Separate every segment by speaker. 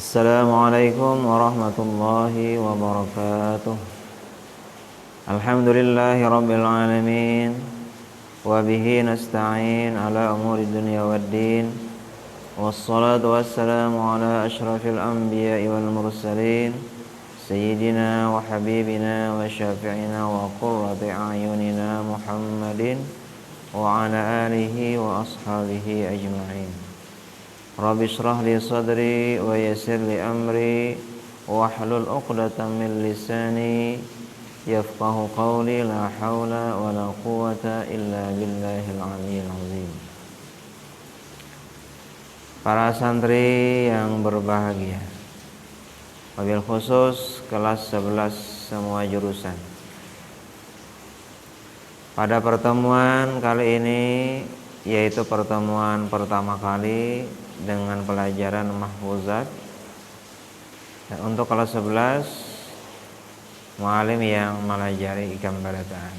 Speaker 1: Assalamualaikum warahmatullahi wabarakatuh. Alhamdulillahi rabbil alamin. Wa bihi nasta'in ala umuri dunya waddin. Wassalatu wassalamu ala ashrafil anbiya'i wal mursalin, sayyidina wa habibina wa syafi'ina wa qurrati a'yunina Muhammadin wa ala alihi wa ashabihi ajma'in. Rabbi shrah li sadri wa yassir li amri wahlul 'uqdatam min lisani yafqahu qawli. La haula wa la quwwata illa billahil aliyyil azim. Para santri yang berbahagia, wabil khusus kelas 11 semua jurusan. Pada pertemuan kali ini, yaitu pertemuan pertama kali dengan pelajaran mahfuzat. Dan untuk kelas 11, mu'alim yang melajari ikam barataan.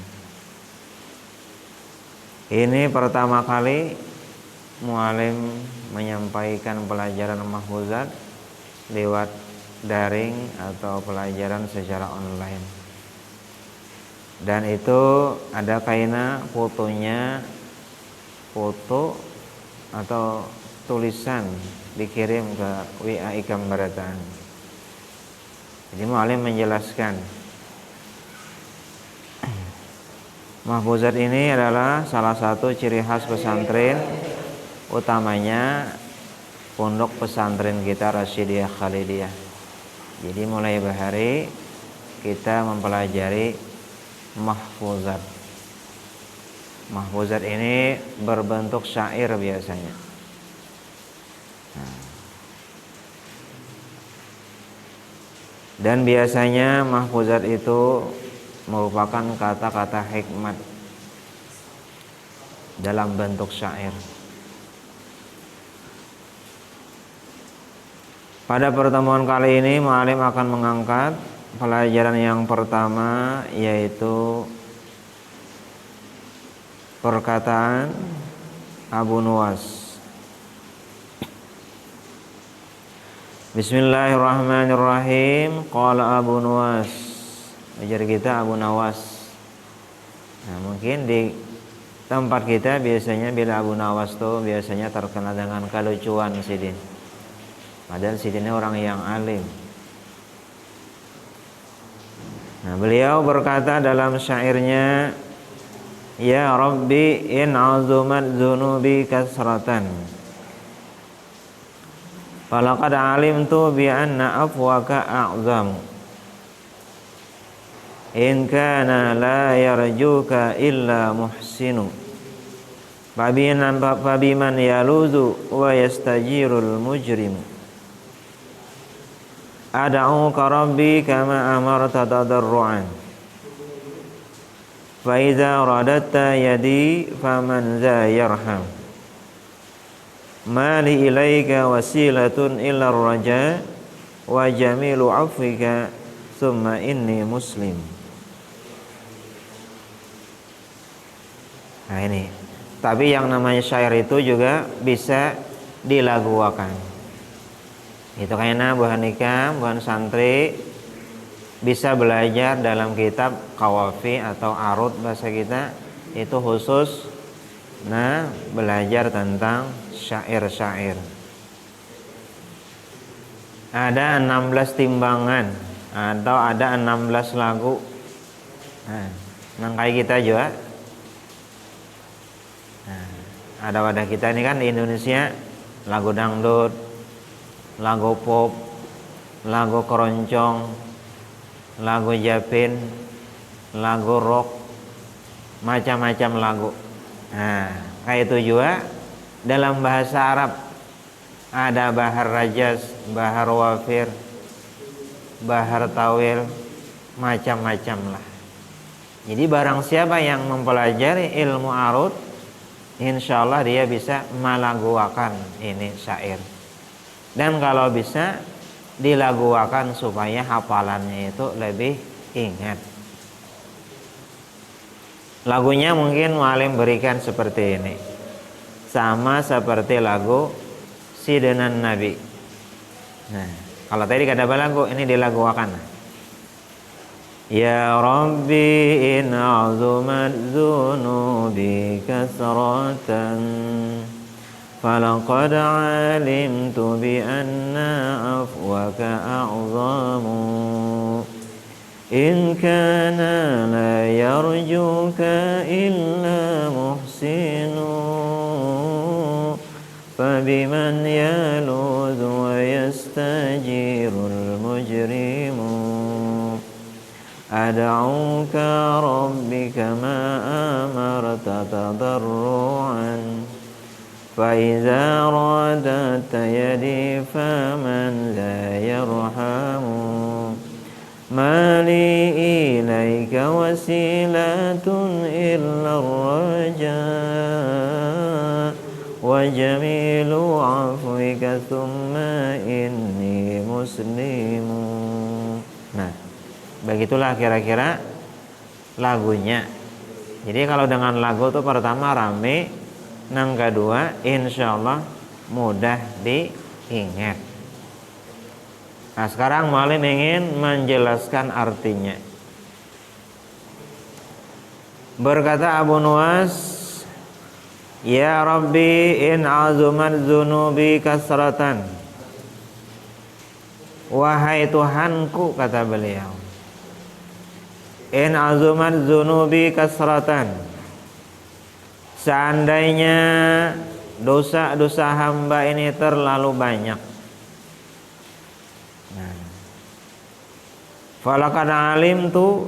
Speaker 1: Ini pertama kali mu'alim menyampaikan pelajaran mahfuzat lewat daring atau pelajaran secara online. Dan itu ada kaina fotonya, foto atau tulisan dikirim ke WA ikam barataan. Jadi mu'alim menjelaskan, mahfuzat ini adalah salah satu ciri khas pesantren, utamanya pondok pesantren kita Rasyidiyah Khalidiyah. Jadi mulai bahari kita mempelajari mahfuzat. Mahfuzat ini berbentuk syair biasanya. Dan biasanya mahfuzat itu merupakan kata-kata hikmat dalam bentuk syair. Pada pertemuan kali ini, mu'alim akan mengangkat pelajaran yang pertama, yaitu perkataan Abu Nuwas. Bismillahirrahmanirrahim. Qala Abu Nuwas. Ajar kita Abu Nawas. Nah, mungkin di tempat kita biasanya bila Abu Nawas tuh biasanya terkenal dengan kelucuan Sidin. Padahal Sidin ini orang yang alim. Nah, beliau berkata dalam syairnya, Ya Rabbi in azumat zunubi kasratan, falaqad alimtu bi anna afwaka a'zamu, in kana la yarjuka illa muhsinu, fabiman yaluzu wa yastajirul mujrimu, ad'uka rabbi kama amarta tadarruan, fa idza radatta yadi faman za yarham, mali ilaika wasilatun illa raja wa jamilu afwika summa inni muslim. Nah ini, tapi yang namanya syair itu juga bisa dilaguakan. Itu kayaknya buhan ikam, buhan santri bisa belajar dalam kitab kawafi atau arut bahasa kita, itu khusus belajar tentang syair-syair. Ada 16 timbangan atau ada 16 lagu. Nah, kayak kita juga. Nah, ada wadah kita ini kan di Indonesia, lagu dangdut, lagu pop, lagu keroncong, lagu japin, lagu rock, macam-macam lagu. Nah, kayak itu juga dalam bahasa Arab ada bahar rajaz, bahar wafir, bahar tawil, macam-macam lah. Jadi barang siapa yang mempelajari ilmu arut, insyaallah dia bisa melaguakan ini syair. Dan kalau bisa dilaguakan supaya hafalannya itu lebih ingat. Lagunya mungkin mu'alim berikan seperti ini, sama seperti lagu Sidenan Nabi. Nah, Kalau tadi kata balagu, ini dilaguakan. Ya Rabbi in azumat zunubi kasratan falaqad alimtu bi anna afwaka a'zamu in kana la yarjuka illa muhsinu fabiman yaludhu wa yastajirul mujrimu ad'uka rabbi kama amarta tadarruan fa iza radata yadi faman la yarhamu mali ilaika wasilatun illa raja wa jamilu afwika thumma inni muslimu. Nah, begitulah kira-kira lagunya. Jadi kalau dengan lagu itu pertama rame, yang kedua insyaallah mudah diingat. Nah sekarang Mu'allim ingin menjelaskan artinya. Berkata Abu Nuwas, Ya Rabbi in azumat zunubi kasratan. Wahai Tuhanku, kata beliau, in azumat zunubi kasratan, seandainya dosa-dosa hamba ini terlalu banyak, falaqad alimtu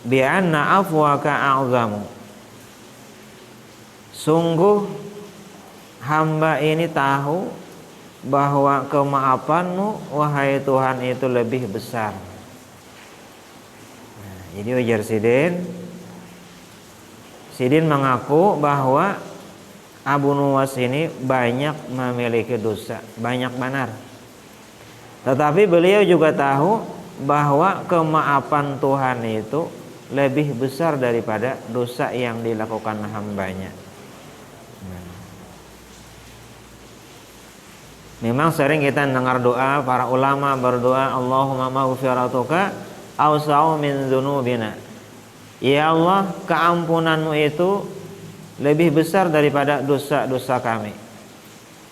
Speaker 1: bi anna afwaka a'zamu, sungguh hamba ini tahu bahwa kemaafanmu wahai Tuhan itu lebih besar. Jadi ujar Sidin mengaku bahwa Abu Nuwas ini banyak memiliki dosa, banyak benar. Tetapi beliau juga tahu bahwa kemaafan Tuhan itu lebih besar daripada dosa yang dilakukan hambanya. Memang sering kita dengar doa para ulama berdoa, Allahumma maghfiratuka awsa'u min dzunubina. Ya Allah, keampunanmu itu lebih besar daripada dosa-dosa kami.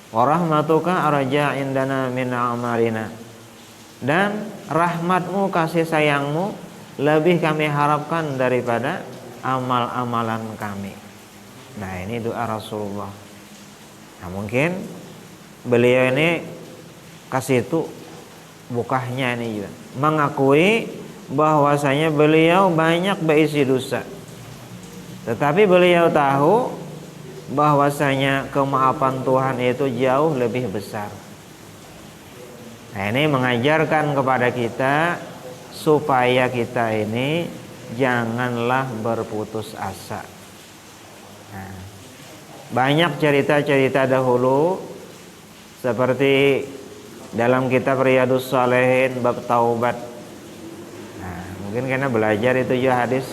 Speaker 1: Wa rahmatuka arja indana min a'malina. Dan rahmatmu, kasih sayangmu lebih kami harapkan daripada amal-amalan kami. Nah ini doa Rasulullah. Nah mungkin beliau ini kasih itu bukahnya ini juga mengakui bahwasanya beliau banyak berisi dosa, tetapi beliau tahu bahwasanya kemaafan Tuhan itu jauh lebih besar. Nah ini mengajarkan kepada kita supaya kita ini janganlah berputus asa. Nah, banyak cerita-cerita dahulu seperti dalam kitab Riyadhus Shalihin bab taubat. Nah, mungkin karena belajar itu juga hadis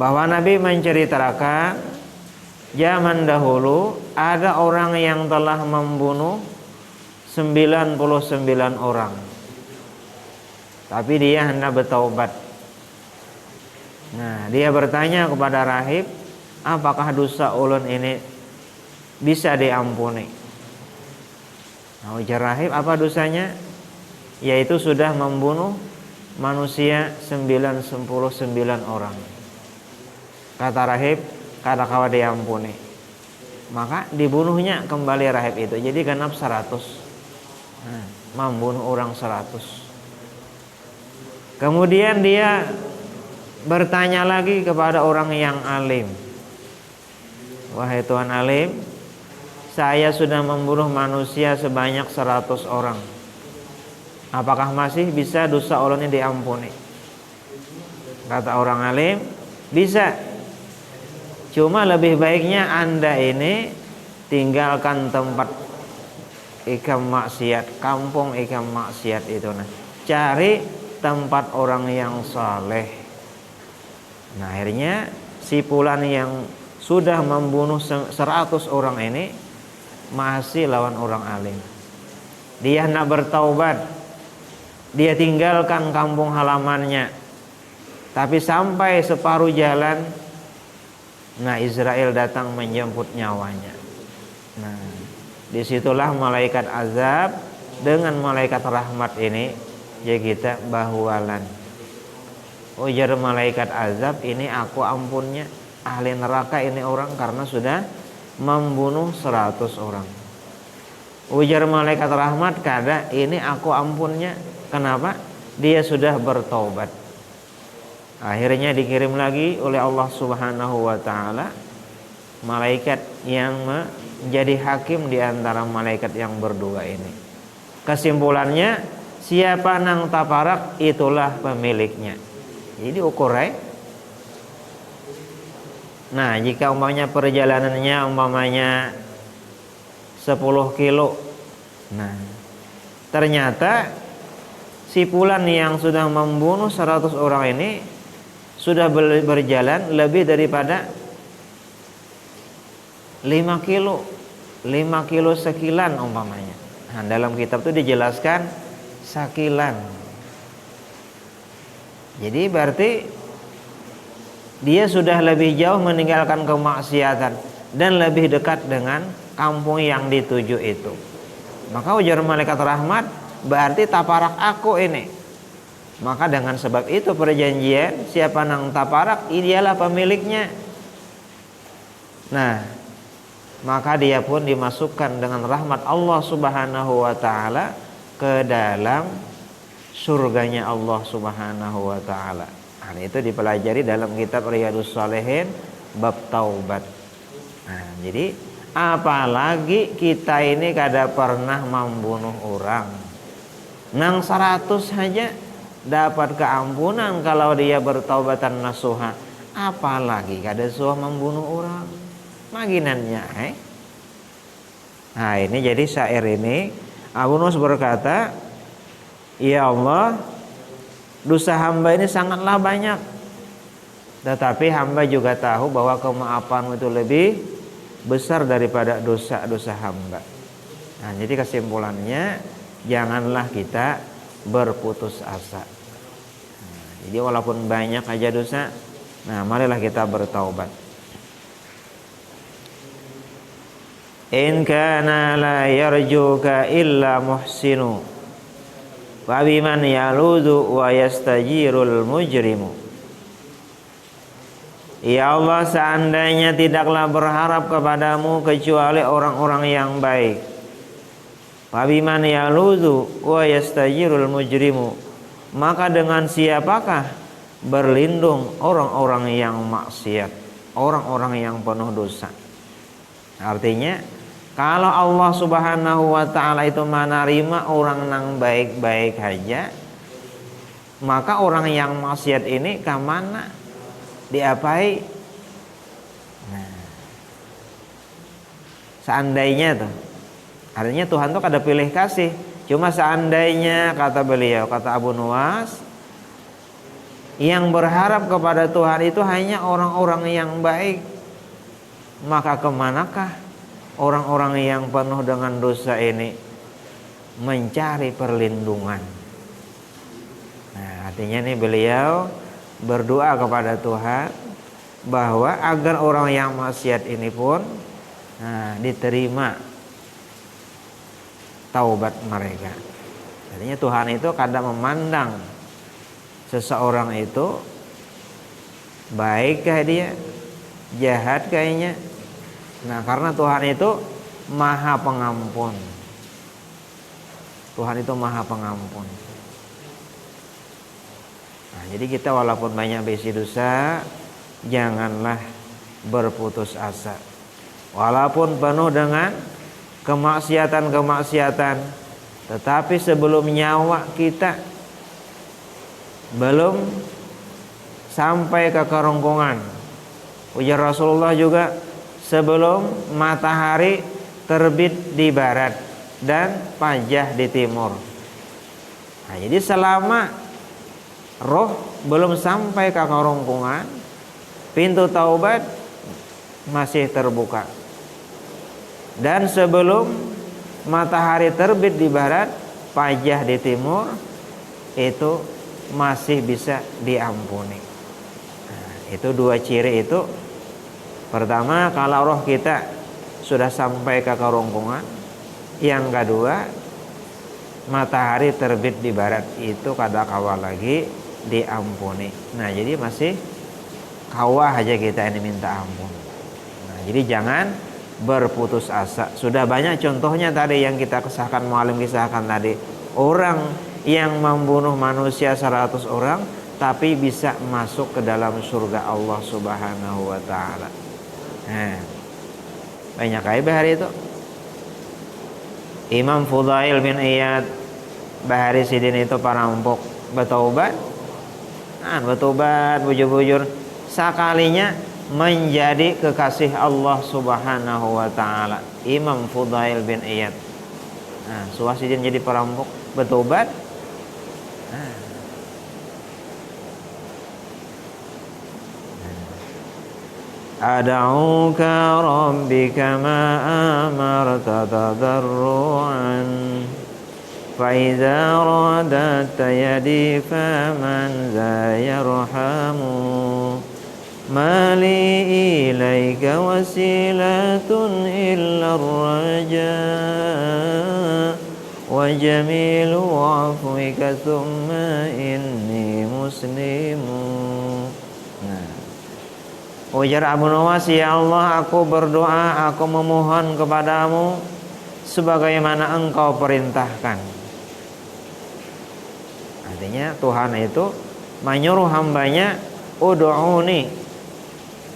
Speaker 1: bahwa Nabi menceritakan zaman dahulu ada orang yang telah membunuh 99 orang, tapi dia hendak bertaubat. Nah, dia bertanya kepada rahib, apakah dosa ulun ini bisa diampuni? Nah, ujar rahib, apa dosanya? Yaitu sudah membunuh manusia 99 orang. Kata rahib, kata kawa diampuni. Maka dibunuhnya kembali rahib itu, jadi genap 100. Nah, membunuh orang 100. Kemudian dia bertanya lagi kepada orang yang alim, wahai Tuhan alim, saya sudah membunuh manusia sebanyak 100 orang. Apakah masih bisa dosa ulun ini diampuni? Kata orang alim, bisa. Cuma lebih baiknya Anda ini tinggalkan tempat ikam maksiat, kampung ikam maksiat itu. Nah, cari tempat orang yang saleh. Nah, akhirnya si fulan yang sudah membunuh 100 orang ini masih lawan orang alim. dia nak bertaubat, dia tinggalkan kampung halamannya, tapi sampai separuh jalan, nah Israel datang menjemput nyawanya. Nah, disitulah malaikat azab dengan malaikat rahmat ini ya kita bahualan. Ujar malaikat azab, ini aku ampunnya. Ahli neraka ini orang karena sudah membunuh 100 orang. Ujar malaikat rahmat, kada, ini aku ampunnya. Kenapa? Dia sudah bertaubat. Akhirnya dikirim lagi oleh Allah Subhanahu wa taala malaikat yang menjadi hakim di antara malaikat yang berdua ini. Kesimpulannya, siapa nang taparak itulah pemiliknya. Jadi ukurai. Nah, jika umpamanya perjalanannya umpamanya 10 kilo. Nah, ternyata si fulan yang sudah membunuh 100 orang ini sudah berjalan lebih daripada 5 kilo. 5 kilo sekilan umpamanya. Nah, dalam kitab itu dijelaskan sakilan. Jadi berarti dia sudah lebih jauh meninggalkan kemaksiatan dan lebih dekat dengan kampung yang dituju itu. Maka ujar malaikat rahmat, berarti taparak aku ini. Maka dengan sebab itu perjanjian, siapa nang taparak, dialah pemiliknya. Nah, maka dia pun dimasukkan dengan rahmat Allah Subhanahu wa taala ke dalam surganya Allah Subhanahu wa taala. Nah, itu dipelajari dalam kitab Riyadhus Shalihin bab taubat. Nah, jadi apalagi kita ini kada pernah membunuh orang. Nang 100 saja dapat keampunan kalau dia bertaubatan nasuha. Apalagi kada suah membunuh orang. Maginannya, Nah, ini jadi syair ini Abu Nus berkata, ya Allah, dosa hamba ini sangatlah banyak. Tetapi hamba juga tahu bahwa kemaafanmu itu lebih besar daripada dosa-dosa hamba. Nah, jadi kesimpulannya, janganlah kita berputus asa. Nah, jadi walaupun banyak aja dosa, nah marilah kita bertaubat. In kana la yarjuka illa muhsinu wa biman yaludu wa yastajirul mujrimu. Ya Allah, seandainya tidaklah berharap kepadamu kecuali orang-orang yang baik. Wa biman yaludu wa yastajirul mujrimu, maka dengan siapakah berlindung orang-orang yang maksiat, orang-orang yang penuh dosa. Artinya, kalau Allah Subhanahu wa taala itu menerima orang yang baik-baik saja, maka orang yang maksiat ini ke mana? Diapai? Nah, seandainya tuh, artinya Tuhan tuh kada pilih kasih. Cuma seandainya, kata beliau, kata Abu Nuwas, yang berharap kepada Tuhan itu hanya orang-orang yang baik, maka kemanakah orang-orang yang penuh dengan dosa ini mencari perlindungan? Nah, artinya nih beliau berdoa kepada Tuhan bahwa agar orang yang maksiat ini pun diterima taubat mereka. Artinya Tuhan itu kadang memandang seseorang itu baikkah dia, jahat kayaknya. Nah, karena Tuhan itu Maha Pengampun. Tuhan itu Maha Pengampun. Nah, jadi kita walaupun banyak besi dosa, janganlah berputus asa. Walaupun penuh dengan kemaksiatan-kemaksiatan, tetapi sebelum nyawa kita belum sampai ke kerongkongan, ujar Rasulullah juga, sebelum matahari terbit di barat dan pajah di timur. Nah, jadi selama roh belum sampai ke kerongkongan, pintu taubat masih terbuka. Dan sebelum matahari terbit di barat, pajah di timur, itu masih bisa diampuni. Nah, itu dua ciri itu. Pertama, kalau roh kita sudah sampai ke kerongkongan. Yang kedua, matahari terbit di barat itu kada kawal lagi diampuni. Nah, jadi masih kawah aja kita ini minta ampun. Nah, jadi jangan berputus asa. Sudah banyak contohnya tadi yang kita kisahkan, mualim kisahkan tadi. Orang yang membunuh manusia 100 orang tapi bisa masuk ke dalam surga Allah Subhanahu wa taala. Nah, banyak kali bahari itu. Imam Fudail bin Iyad bahari sidin itu parampok bertaubat. Nah, bertobat bujur-bujur sekalinya menjadi kekasih Allah Subhanahu wa taala. Imam Fudail bin Iyad. Nah, suasidin jadi perampok, bertobat. Nah. Ad'uka rabbika ma amarta tadarruan fa idza radat yadi faman za yarhamu mali ilaika wasilatun illa raja wa jamilu afwika thumma inni muslimu. Ujar Abu Nuwas, ya Allah, aku berdoa, aku memohon kepadamu sebagaimana engkau perintahkan. Artinya Tuhan itu menyuruh hambanya, ud'uni,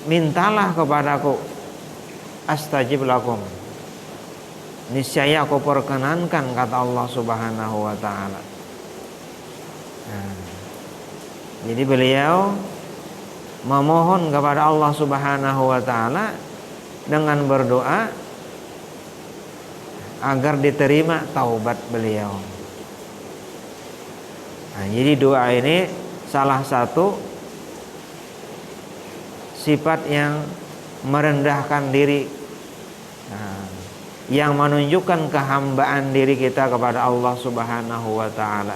Speaker 1: mintalah kepadaku, astajib lakum, niscaya aku perkenankan, kata Allah Subhanahu wa taala. Nah, jadi beliau memohon kepada Allah Subhanahu wa taala dengan berdoa agar diterima taubat beliau. Nah, jadi doa ini salah satu sifat yang merendahkan diri, nah, yang menunjukkan kehambaan diri kita kepada Allah Subhanahu wa taala.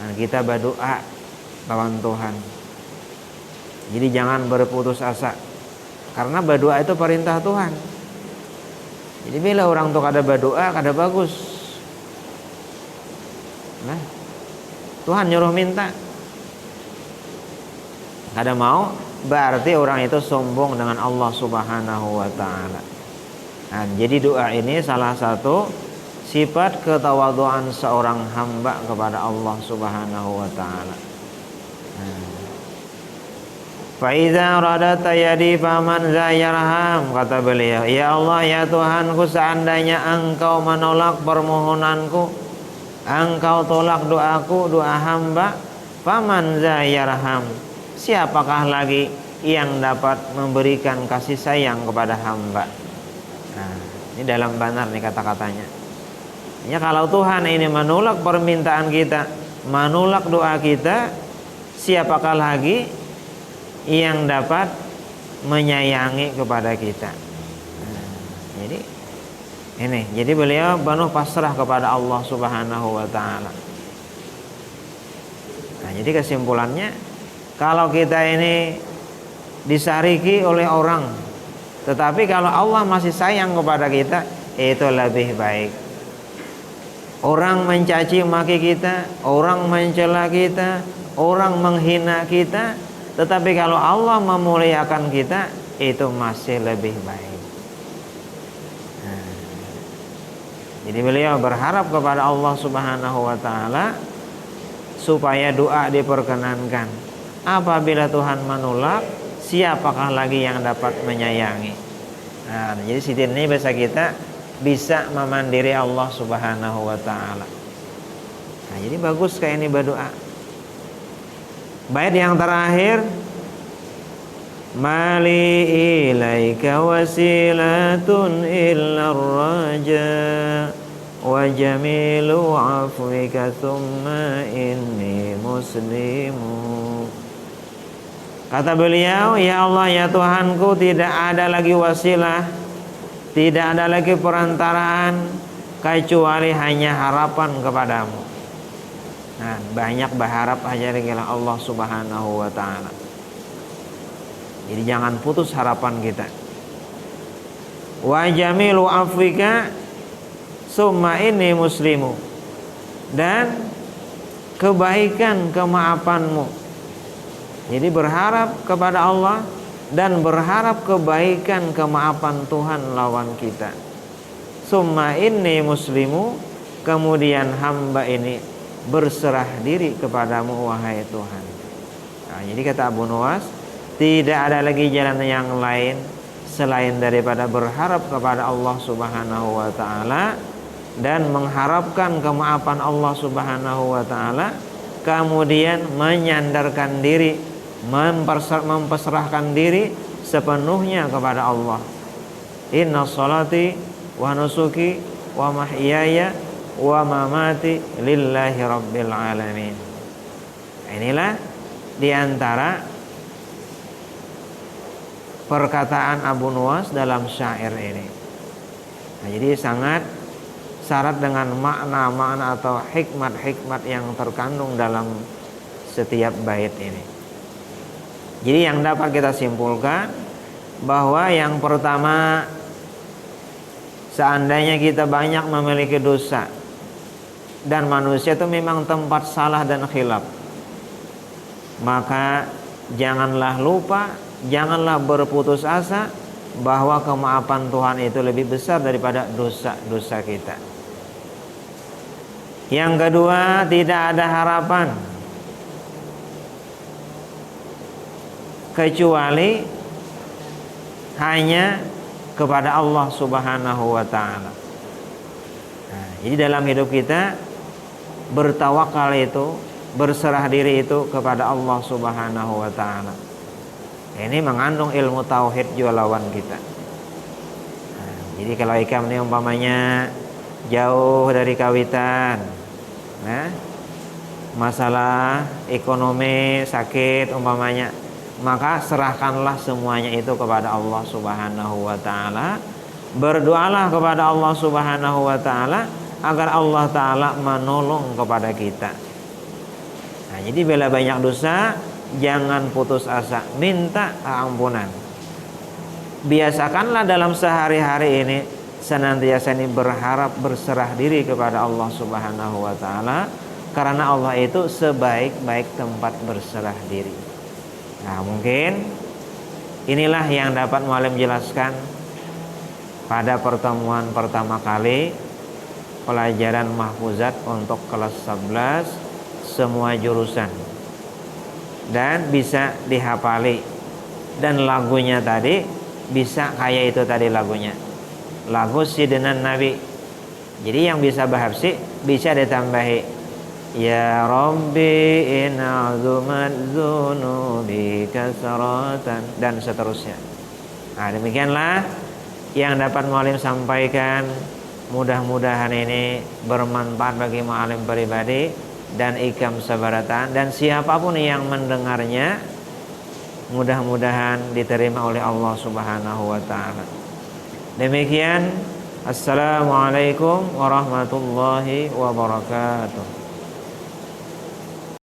Speaker 1: Nah, kita berdoa lawan Tuhan. Jadi jangan berputus asa, karena berdoa itu perintah Tuhan. Jadi bila orang tuh kada berdoa, kada bagus. Nah, Tuhan nyuruh minta, kada mau, berarti orang itu sombong dengan Allah Subhanahu wa taala. Nah, jadi doa ini salah satu sifat ketawaduan seorang hamba kepada Allah Subhanahu wa taala. Faiza radata yadi faman zayarham, kata beliau, ya Allah, ya Tuhanku, seandainya engkau menolak permohonanku, engkau tolak doaku, doa hamba, faman zayarham, siapakah lagi yang dapat memberikan kasih sayang kepada hamba. Nah, ini dalam benar nih kata-katanya. Ya, kalau Tuhan ini menolak permintaan kita, menolak doa kita, siapakah lagi yang dapat menyayangi kepada kita. Nah, jadi beliau penuh pasrah kepada Allah Subhanahu wa taala. Nah, jadi kesimpulannya, kalau kita ini disariki oleh orang, tetapi kalau Allah masih sayang kepada kita, itu lebih baik. Orang mencaci maki kita, orang mencela kita, orang menghina kita, tetapi kalau Allah memuliakan kita, itu masih lebih baik. Nah, jadi beliau berharap kepada Allah Subhanahu wa taala supaya doa diperkenankan. Apabila Tuhan menolak, siapakah lagi yang dapat menyayangi? Nah, jadi sidin ini bahasa kita bisa memandiri Allah Subhanahu wa taala. Nah, jadi bagus kayak ini berdoa. Bait yang terakhir, mali ilaika wasilatun illa raja wa jamilu afwika thumma inni muslimu. Kata beliau, ya Allah, ya Tuhanku, tidak ada lagi wasilah, tidak ada lagi perantaraan kecuali hanya harapan kepadamu. Nah, banyak berharap hanya dengan Allah Subhanahu wa taala. Jadi jangan putus harapan kita. Wa jamilu afwika summa inni muslimu, dan kebaikan kemaafanmu. Jadi berharap kepada Allah dan berharap kebaikan kemaafan Tuhan lawan kita. Summa inni muslimu, kemudian hamba ini berserah diri kepadamu wahai Tuhan. Nah, jadi kata Abu Nuwas, tidak ada lagi jalan yang lain selain daripada berharap kepada Allah Subhanahu wa taala dan mengharapkan kemaafan Allah Subhanahu wa taala, kemudian menyandarkan diri, memperserahkan diri sepenuhnya kepada Allah. Inna sholati wa nusuki wa mahyaya wa mamati lillahi rabbil alamin. Inilah diantara perkataan Abu Nuwas dalam syair ini. Nah, jadi sangat syarat dengan makna-makna atau hikmat-hikmat yang terkandung dalam setiap bait ini. Jadi yang dapat kita simpulkan bahwa yang pertama, seandainya kita banyak memiliki dosa, dan manusia itu memang tempat salah dan khilaf, maka janganlah lupa, janganlah berputus asa bahwa kemaafan Tuhan itu lebih besar daripada dosa-dosa kita. Yang kedua, tidak ada harapan kecuali hanya kepada Allah Subhanahu wa taala. Nah, jadi dalam hidup kita bertawakal itu, berserah diri itu kepada Allah Subhanahu wa taala. Ini mengandung ilmu tauhid juga lawan kita. Nah, jadi kalau ikam ini umpamanya jauh dari kawitan, nah, masalah ekonomi, sakit umpamanya, maka serahkanlah semuanya itu kepada Allah Subhanahu wa taala. Berdoalah kepada Allah Subhanahu wa taala agar Allah taala menolong kepada kita. Nah, jadi bila banyak dosa, jangan putus asa, minta ampunan. Biasakanlah dalam sehari-hari ini senantiasa ini berharap, berserah diri kepada Allah Subhanahu wa taala, karena Allah itu sebaik-baik tempat berserah diri. Nah, mungkin inilah yang dapat muallim jelaskan pada pertemuan pertama kali pelajaran mahfuzat untuk kelas 11 semua jurusan, dan bisa dihafali, dan lagunya tadi bisa kayak itu tadi lagunya, lagu Sidina Nabi. Jadi yang bisa bahafsi bisa ditambahi ya Rabbi in'azumat dzunubi kasratan, dan seterusnya. Nah, demikianlah yang dapat muallim sampaikan. Mudah-mudahan ini bermanfaat bagi muallim pribadi dan ikam sabaratan, dan siapapun yang mendengarnya mudah-mudahan diterima oleh Allah Subhanahu wa taala. Demikian, assalamualaikum warahmatullahi wabarakatuh.